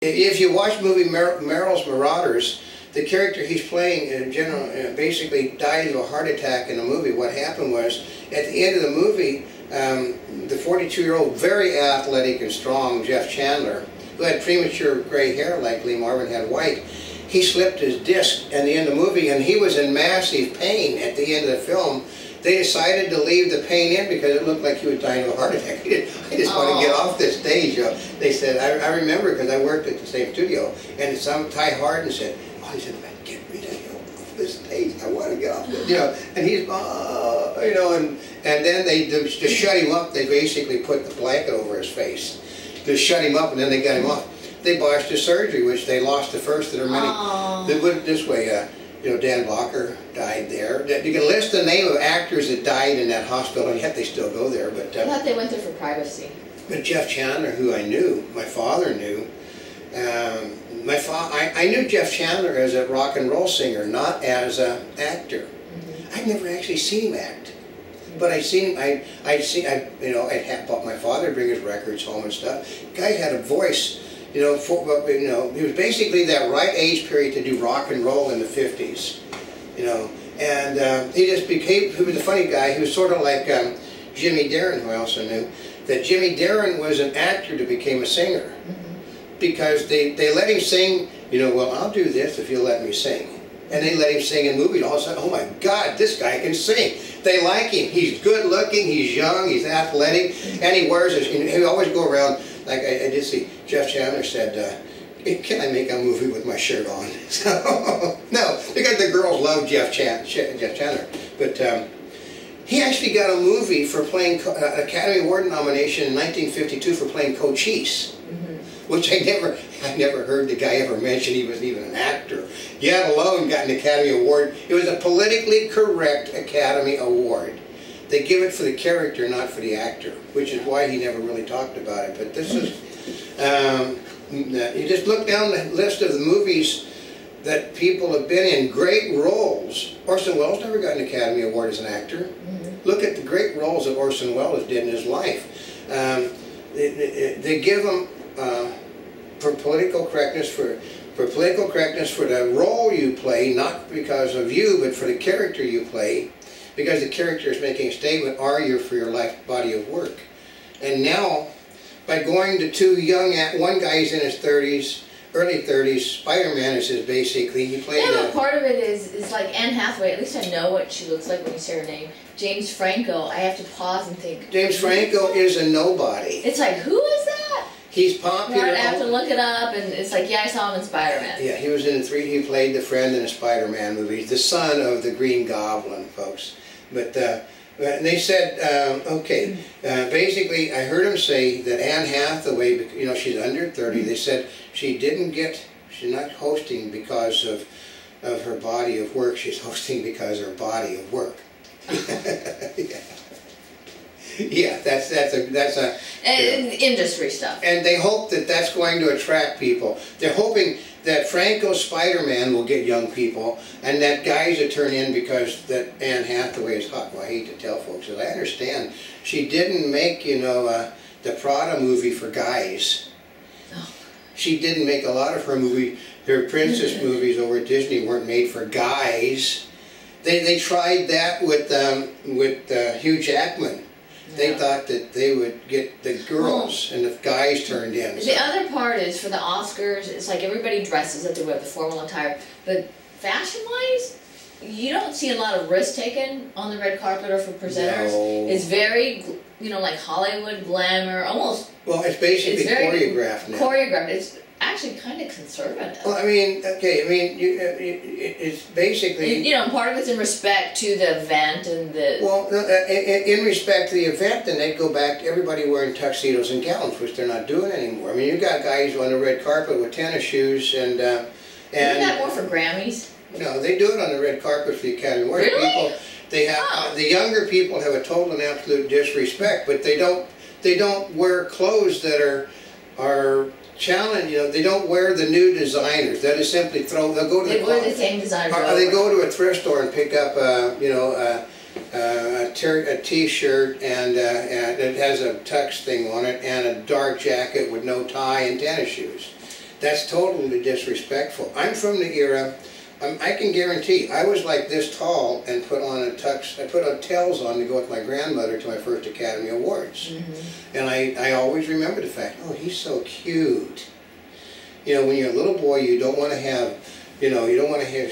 If you watch the movie Merrill's Marauders, the character he's playing in general basically died of a heart attack in the movie. What happened was, at the end of the movie, the 42-year-old, very athletic and strong Jeff Chandler, who had premature gray hair like Lee Marvin had white, he slipped his disc at the end of the movie, and he was in massive pain at the end of the film. They decided to leave the pain in because it looked like he was dying of a heart attack. I just want to get off this stage. They said, I remember because I worked at the same studio, and some Ty Harden said, oh, he said, get rid of you off this stage. I want to get off this, and he's, and then they to shut him up. They basically put the blanket over his face to shut him up, and then they got him off. They botched his surgery, which they lost the first. There are many. They put it this way. Dan Blocker died there. You can list the name of actors that died in that hospital, and yet they still go there. But I thought they went there for privacy. But Jeff Chandler, who I knew, my father knew, I knew Jeff Chandler as a rock and roll singer, not as an actor. I'd never actually seen him act, but I seen him. I'd have my father would bring his records home and stuff. The guy had a voice. He was basically that right age period to do rock and roll in the 50s, and he just became, he was a funny guy. He was sort of like Jimmy Darren, who I also knew, that Jimmy Darren was an actor that became a singer, because they let him sing, well, I'll do this if you'll let me sing. And they let him sing in movies. All of a sudden, oh my God, this guy can sing. They like him. He's good looking, he's young, he's athletic, and he wears his, he always go around. Like I did see, Jeff Chandler said, can I make a movie with my shirt on? So, no, because the girls love Jeff Chandler. But he actually got a movie for playing, Academy Award nomination in 1952 for playing Cochise, which I never heard the guy ever mention he was even an actor. Yet alone got an Academy Award. It was a politically correct Academy Award. They give it for the character, not for the actor, which is why he never really talked about it. But this is, you just look down the list of the movies that people have been in, great roles. Orson Welles never got an Academy Award as an actor. Look at the great roles that Orson Welles did in his life. They give him, for political correctness, for the role you play, not because of you, but for the character you play. Because the character is making a statement, are you for your life body of work? And now, by going to two young, one guy's in his 30s, early 30s, Spider-Man is his basically, he played but part of it is like Anne Hathaway, at least I know what she looks like when you say her name. James Franco, I have to pause and think. James Franco is a nobody. It's like, who is that? He's popular. Right, I have to look it up, and it's like, yeah, I saw him in Spider-Man. Yeah, he was in he played the friend in a Spider-Man movie, the son of the Green Goblin, folks. But they said, basically, I heard him say that Anne Hathaway, she's under 30. They said she's not hosting because of her body of work. She's hosting because of her body of work. Yeah, that's industry stuff. And they hope that that's going to attract people. They're hoping that Franco's Spider-Man will get young people, and that guys will turn in because that Anne Hathaway is hot. Well, I hate to tell folks, as I understand, she didn't make, the Prada movie for guys. Oh. She didn't make a lot of her princess movies over at Disney weren't made for guys. They tried that with Hugh Jackman. They thought that they would get the girls and the guys turned in. The other part is for the Oscars, it's like everybody dresses up to wear the formal attire, but fashion-wise, you don't see a lot of risk taken on the red carpet or for presenters. No. It's very, like Hollywood glamour, almost. Well, it's basically choreographed now. Choreographed. It's actually kind of conservative. Well, it's basically... part of it's in respect to the event and the... Well, in respect to the event, then they'd go back to everybody wearing tuxedos and gowns, which they're not doing anymore. I mean, you got guys on the red carpet with tennis shoes and... Isn't that more for Grammys? No, they do it on the red carpet for the Academy Awards. Really? The younger people have a total and absolute disrespect, but they don't wear clothes that are challenge, they don't wear the new designers. They just simply they'll go to they wear the same designers. They go to a thrift store and pick up a t-shirt and it has a tux thing on it and a dark jacket with no tie and tennis shoes. That's totally disrespectful. I'm from the era, I can guarantee, I was like this tall and put on a tux, I put on tails on to go with my grandmother to my first Academy Awards. And I always remember the fact, oh, he's so cute. You know, when you're a little boy, you don't want to have, you don't want to hear,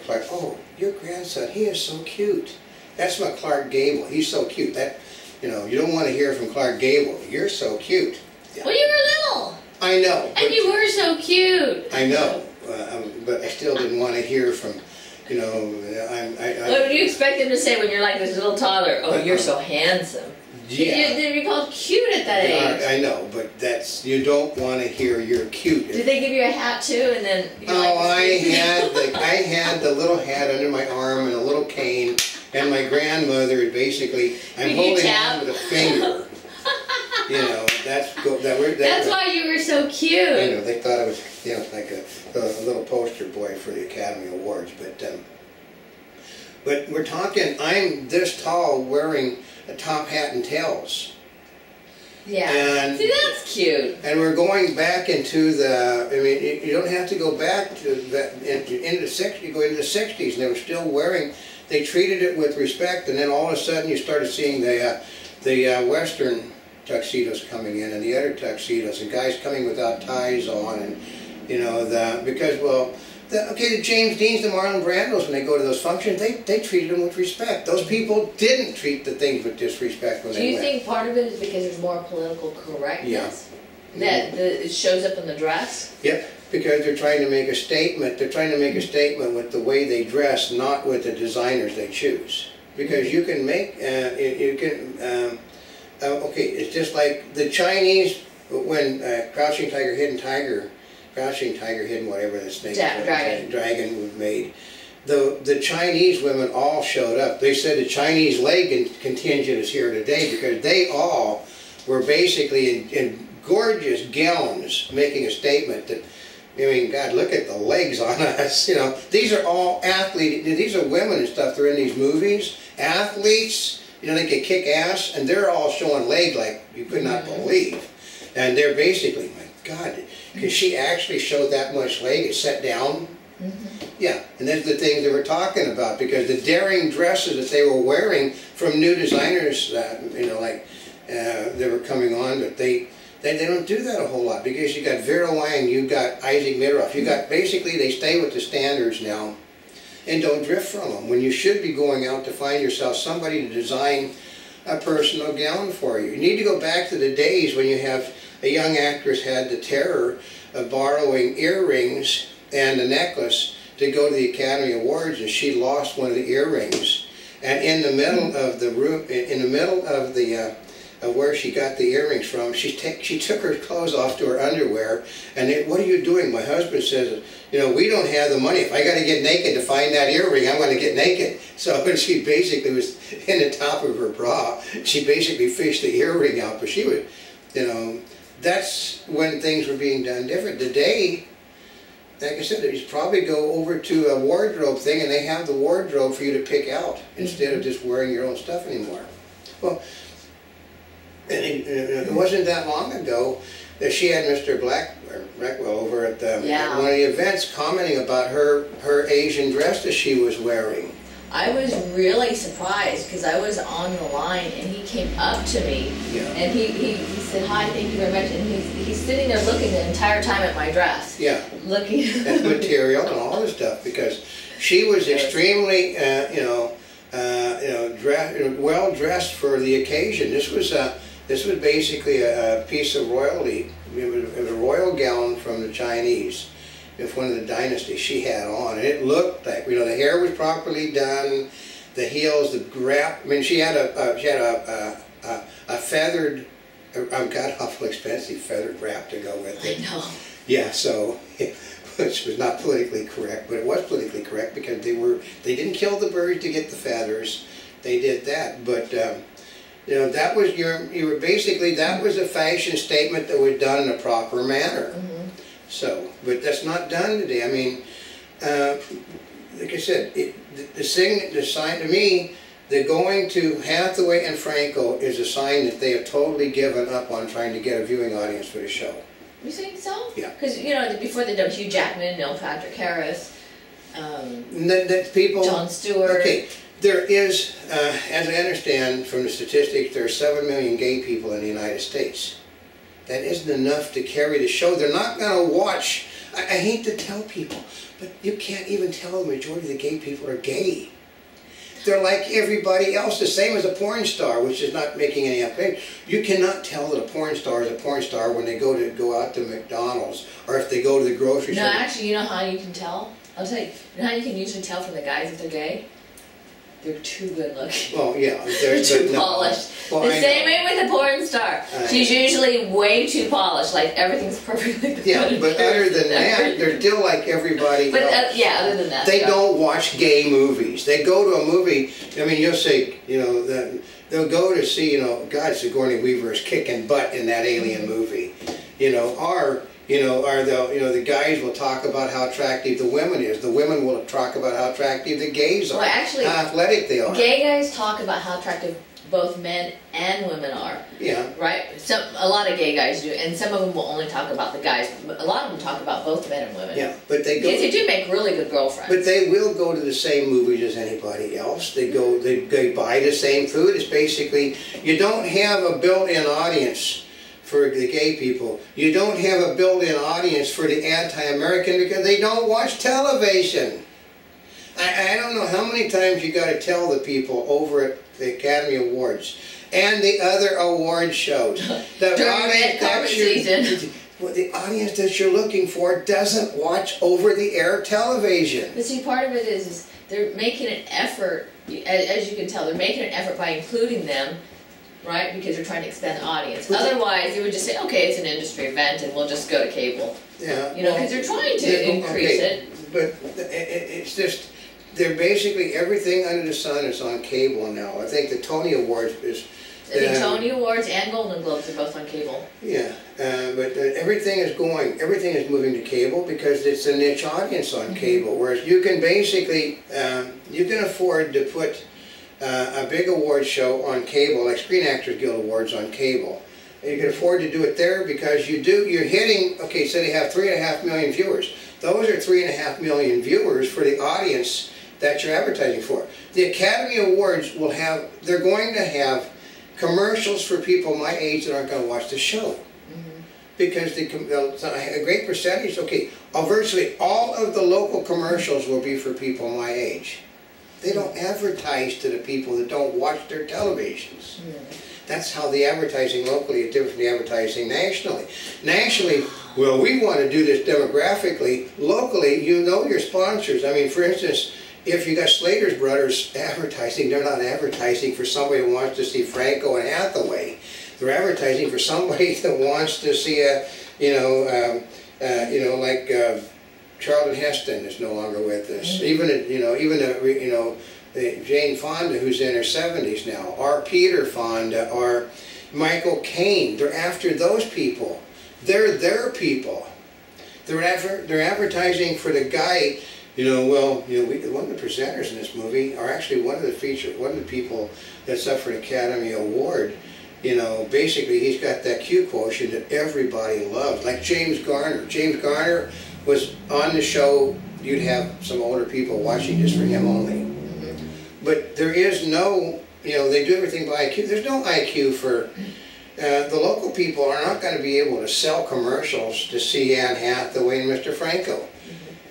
Clark, oh, your grandson, he is so cute. That's my Clark Gable, he's so cute. That, you don't want to hear from Clark Gable, you're so cute. Yeah. Well, you were little. I know. And you were so cute. I know, but I still didn't want to hear from, What would you expect them to say when you're like this little toddler? Oh, you're so handsome. Yeah. They'd be called cute at that age. I know, but you don't want to hear you're cute. Did they give you a hat too, and then? I had the little hat under my arm and a little cane, and my grandmother basically, I'm holding on with a finger. That's why you were so cute. I know, they thought I was, like a little poster boy for the Academy Awards, but we're talking, I'm this tall wearing a top hat and tails. Yeah, and, see, that's cute. And we're going back into you don't have to go back to into the 60s, you go into the 60s, and they were still wearing, they treated it with respect, and then all of a sudden you started seeing the Western tuxedos coming in, and the other tuxedos, and guys coming without ties on, and the James Deans, the Marlon Brandos, when they go to those functions, they treated them with respect. Those people didn't treat the things with disrespect when they went. Do you think part of it is because there's more political correctness? Yeah. That it shows up in the dress? Yep, because they're trying to make a statement. They're trying to make a statement with the way they dress, not with the designers they choose. Because you can make, okay, it's just like the Chinese, when Crouching Tiger, Hidden Tiger, whatever the snake dragon was made, the Chinese women all showed up. They said the Chinese leg contingent is here today because they all were basically in gorgeous gowns making a statement that, God, look at the legs on us. These are all athletes. These are women and stuff. They're in these movies. Athletes, they can kick ass, and they're all showing leg like you could not believe. And they're basically, my God, because she actually showed that much leg. It set down. Yeah, and that's the things they were talking about, because the daring dresses that they were wearing from new designers, they were coming on, but they don't do that a whole lot, because you got Vera Wang, you got Isaac Midroff, you got, basically they stay with the standards now and don't drift from them, when you should be going out to find yourself somebody to design a personal gown for you. You need to go back to the days when you have a young actress had the terror of borrowing earrings and a necklace to go to the Academy Awards, and she lost one of the earrings. And in the middle of the room, of where she got the earrings from, she took her clothes off to her underwear, and what are you doing? My husband says, we don't have the money. If I got to get naked to find that earring, I'm going to get naked. So when she basically was in the top of her bra, she basically fished the earring out, but she would, that's when things were being done different. Today, like I said, you probably go over to a wardrobe thing, and they have the wardrobe for you to pick out instead of just wearing your own stuff anymore. Well, and it wasn't that long ago that she had Mr. Blackwell over at one of the events commenting about her Asian dress that she was wearing. I was really surprised, because I was on the line and he came up to me and he said, "Hi, thank you very much," and he's sitting there looking the entire time at my dress. Yeah. Looking at the material and all this stuff, because she was extremely well dressed for the occasion. This was basically a piece of royalty. It was a royal gown from the Chinese. If one of the dynasties she had on, and it looked like, the hair was properly done, the heels, the wrap. I mean, she had a feathered, God, awful expensive feathered wrap to go with it. I know. Yeah, so which was not politically correct, but it was politically correct because they didn't kill the birds to get the feathers. They did that, but that was that was a fashion statement that was done in a proper manner. So, but that's not done today. I mean, like I said, the sign to me, the going to Hathaway and Franco is a sign that they have totally given up on trying to get a viewing audience for the show. You think so? Yeah. Because, you know, before they did Hugh Jackman, Neil Patrick Harris, That people. Jon Stewart. Okay, there is, as I understand from the statistics, there are 7 million gay people in the United States. That isn't enough to carry the show. They're not going to watch. I hate to tell people, but you can't even tell the majority of the gay people are gay. They're like everybody else, the same as a porn star, which is not making any update. You cannot tell that a porn star is a porn star when they go out to McDonald's or if they go to the grocery store. No, actually, you know how you can tell? I'll tell you. You know how you can usually tell from the guys if they're gay? They're too good looking. Well, yeah. They're too polished. Well, the same way with a porn star. She's usually way too polished. Like, everything's perfectly good. Yeah, but other than that, they're still like everybody else. Yeah, other than that. They don't watch gay movies. They go to a movie, I mean, you'll say, you know, they'll go to see, you know, God, Sigourney Weaver is kicking butt in that Alien movie. You know, the guys will talk about how attractive the women is. The women will talk about how attractive the gays are. Well, actually, how athletic they are. Gay guys talk about how attractive both men and women are. Yeah. Right? A lot of gay guys do, and some of them will only talk about the guys. But a lot of them talk about both men and women. Yeah, but they go. Because they do make really good girlfriends. But they will go to the same movies as anybody else. They go. They buy the same food. It's basically, you don't have a built-in audience for the gay people. You don't have a built-in audience for the anti-American because they don't watch television. I don't know how many times you got to tell the people over at the Academy Awards and the other award shows. During red carpet season. Well, the audience that you're looking for doesn't watch over-the-air television. But see, part of it is they're making an effort, as you can tell, they're making an effort by including them. Right? Because they're trying to expand the audience. Otherwise, they would just say, okay, it's an industry event and we'll just go to cable. Yeah. You know, because they're trying to increase it. But it's just, they're basically, everything under the sun is on cable now. I think the Tony Awards is... I think Tony Awards and Golden Globes are both on cable. Yeah, but everything is moving to cable because it's a niche audience on cable. Whereas you can basically, you can afford to put a big award show on cable, like Screen Actors Guild Awards on cable. And you can afford to do it there because you're hitting, okay, so they have 3.5 million viewers. Those are 3.5 million viewers for the audience that you're advertising for. The Academy Awards they're going to have commercials for people my age that aren't going to watch the show. Because a great percentage, okay, virtually all of the local commercials will be for people my age. They don't advertise to the people that don't watch their televisions. That's how the advertising locally is different from the advertising nationally. Nationally, well, we want to do this demographically. Locally, you know your sponsors. I mean, for instance, if you got Slater's Brothers advertising, they're not advertising for somebody who wants to see Franco and Hathaway. They're advertising for somebody that wants to see like Charlton Heston is no longer with us. Even Jane Fonda, who's in her 70s now, or Peter Fonda, or Michael Caine. They're after those people. They're their people. They're advertising for the guy. One of the presenters in this movie are actually one of the people that's up for an Academy Award. Basically he's got that Q quotient that everybody loves, like James Garner. James Garner was on the show. You'd have some older people watching just for him only. But there is no, they do everything by IQ. There's no IQ for, the local people are not going to be able to sell commercials to see Anne Hathaway and Mr. Franco.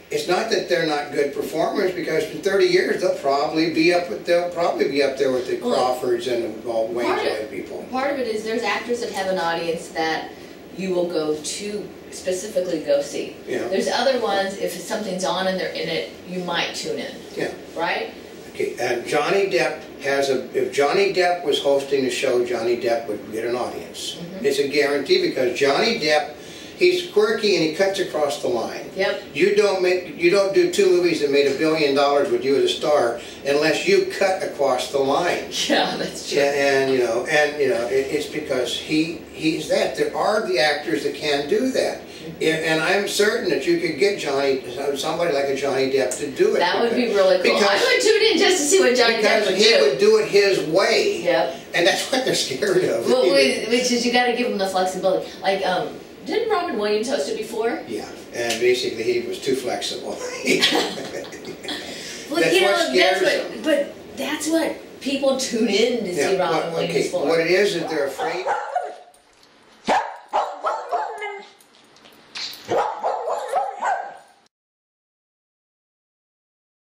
It's not that they're not good performers, because in 30 years they'll probably be up there with the Crawfords and all Wayne people. Part of it is there's actors that have an audience that you will specifically go see. Yeah. There's other ones, if something's on and they're in it, you might tune in. Yeah. Right? Okay, and Johnny Depp if Johnny Depp was hosting the show, Johnny Depp would get an audience. It's a guarantee, because Johnny Depp, he's quirky and he cuts across the line. Yep. You don't do 2 movies that made $1 billion with you as a star unless you cut across the line. Yeah, that's true. It's because he's that. There are the actors that can do that. And I'm certain that you could get somebody like a Johnny Depp to do it. That would be really cool. I would tune in just to see what Johnny Depp would do. Because he would do it his way. Yep. And that's what they're scared of. Well, which is, you got to give them the flexibility. Like, Didn't Robin Williams host it before? Yeah, and basically he was too flexible. Well, That's you know, what scares that's them. what, but that's what people tune in to see Robin Williams okay, for. what it is that they're afraid.